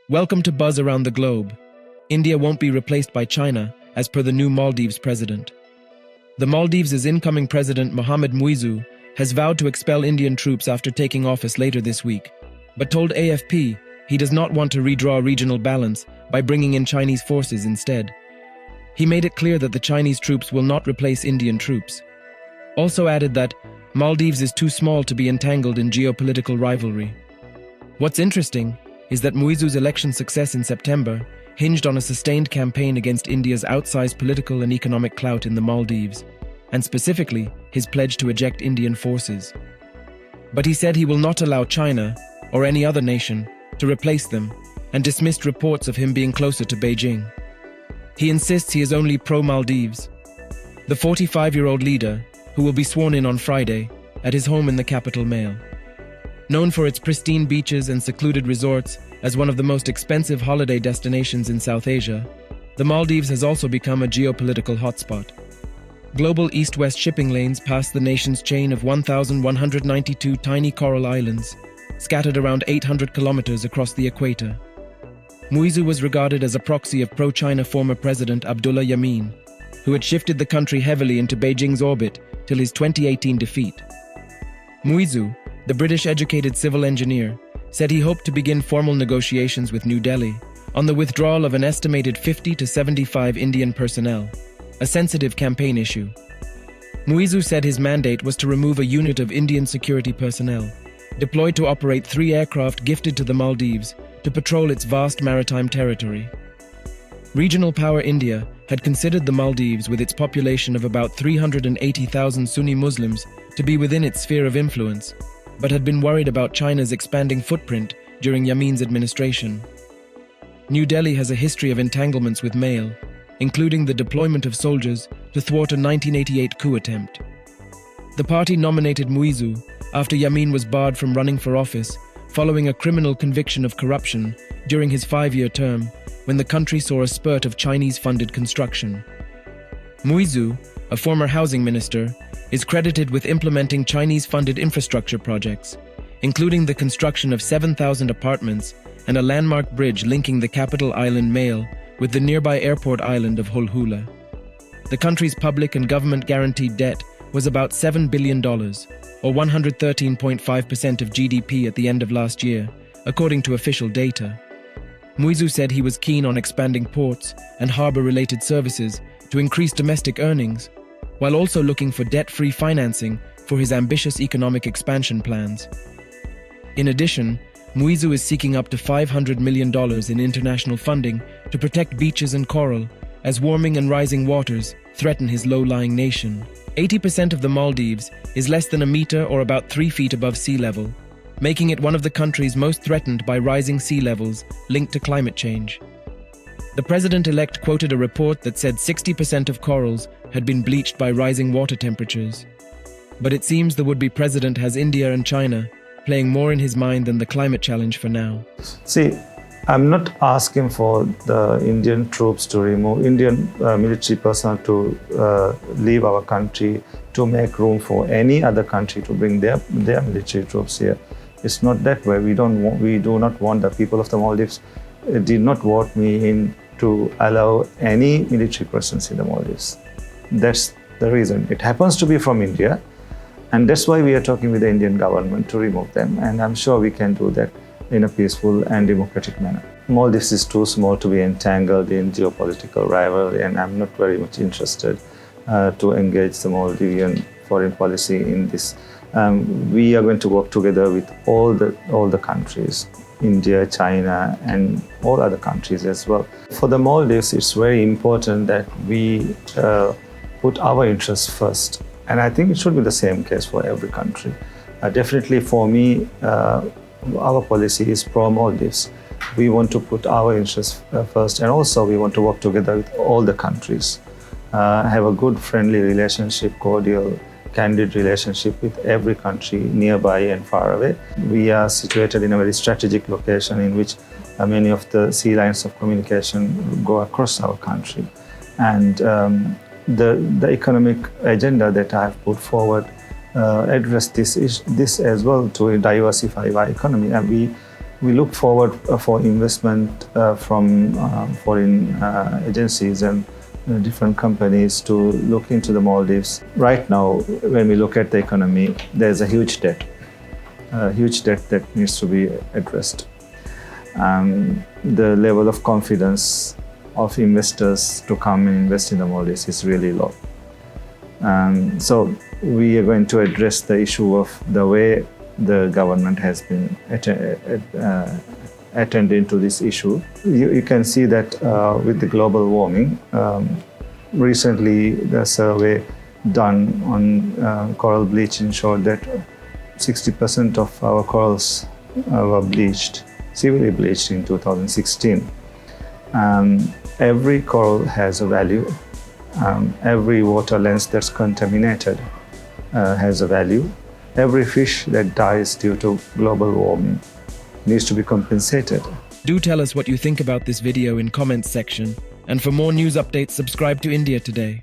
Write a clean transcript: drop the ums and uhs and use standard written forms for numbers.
Welcome to Buzz Around the Globe. India won't be replaced by China, as per the new Maldives president. The Maldives' incoming president, Mohamed Muizzu, has vowed to expel Indian troops after taking office later this week, but told AFP he does not want to redraw regional balance by bringing in Chinese forces instead. He made it clear that the Chinese troops will not replace Indian troops. Also added that Maldives is too small to be entangled in geopolitical rivalry. What's interesting is that Muizzu's election success in September hinged on a sustained campaign against India's outsized political and economic clout in the Maldives, and specifically his pledge to eject Indian forces. But he said he will not allow China, or any other nation, to replace them, and dismissed reports of him being closer to Beijing. He insists he is only pro-Maldives. The 45-year-old leader, who will be sworn in on Friday, at his home in the capital Male. Known for its pristine beaches and secluded resorts as one of the most expensive holiday destinations in South Asia, the Maldives has also become a geopolitical hotspot. Global east-west shipping lanes pass the nation's chain of 1,192 tiny coral islands, scattered around 800 kilometers across the equator. Muizzu was regarded as a proxy of pro-China former President Abdullah Yameen, who had shifted the country heavily into Beijing's orbit till his 2018 defeat. Muizzu, the British-educated civil engineer, said he hoped to begin formal negotiations with New Delhi on the withdrawal of an estimated 50 to 75 Indian personnel, a sensitive campaign issue. Muizzu said his mandate was to remove a unit of Indian security personnel, deployed to operate 3 aircraft gifted to the Maldives to patrol its vast maritime territory. Regional power India had considered the Maldives, with its population of about 380,000 Sunni Muslims, to be within its sphere of influence, but had been worried about China's expanding footprint during Yameen's administration. New Delhi has a history of entanglements with Male, including the deployment of soldiers to thwart a 1988 coup attempt. The party nominated Muizzu after Yameen was barred from running for office following a criminal conviction of corruption during his 5-year term, when the country saw a spurt of Chinese-funded construction. Muizzu, a former housing minister, is credited with implementing Chinese-funded infrastructure projects, including the construction of 7,000 apartments and a landmark bridge linking the capital island Male with the nearby airport island of Hulhula. The country's public and government-guaranteed debt was about $7 billion, or 113.5% of GDP at the end of last year, according to official data. Muizzu said he was keen on expanding ports and harbour-related services to increase domestic earnings, while also looking for debt-free financing for his ambitious economic expansion plans. In addition, Muizzu is seeking up to $500 million in international funding to protect beaches and coral, as warming and rising waters threaten his low-lying nation. 80% of the Maldives is less than a meter, or about 3 feet above sea level, making it one of the countries most threatened by rising sea levels linked to climate change. The president-elect quoted a report that said 60% of corals had been bleached by rising water temperatures. But it seems the would-be president has India and China playing more in his mind than the climate challenge for now. See, I'm not asking for the Indian troops to remove Indian military personnel to leave our country to make room for any other country to bring their military troops here. It's not that way. We do not want the people of the Maldives did not vote me in to allow any military presence in the Maldives. That's the reason. It happens to be from India, and that's why we are talking with the Indian government to remove them, and I'm sure we can do that in a peaceful and democratic manner. Maldives is too small to be entangled in geopolitical rivalry, and I'm not very much interested to engage the Maldivian foreign policy in this. We are going to work together with all the countries, India, China, and all other countries as well. For the Maldives, it's very important that we put our interests first. And I think it should be the same case for every country. Definitely for me, our policy is pro-Maldives. We want to put our interests first, and also we want to work together with all the countries. Have a good, friendly relationship, cordial, candid relationship with every country nearby and far away. We are situated in a very strategic location in which many of the sea lines of communication go across our country. And the economic agenda that I have put forward address this as well, to diversify our economy. And We look forward for investment from foreign agencies and different companies to look into the Maldives. Right now, when we look at the economy, there's a huge debt that needs to be addressed. The level of confidence of investors to come and invest in the Maldives is really low. So we are going to address the issue of the way the government has been attending to this issue. You can see that with the global warming, recently the survey done on coral bleaching showed that 60% of our corals were bleached, severely bleached in 2016. Every coral has a value. Every water lens that's contaminated has a value. Every fish that dies due to global warming needs to be compensated. Do tell us what you think about this video in comments section. And for more news updates, subscribe to India Today.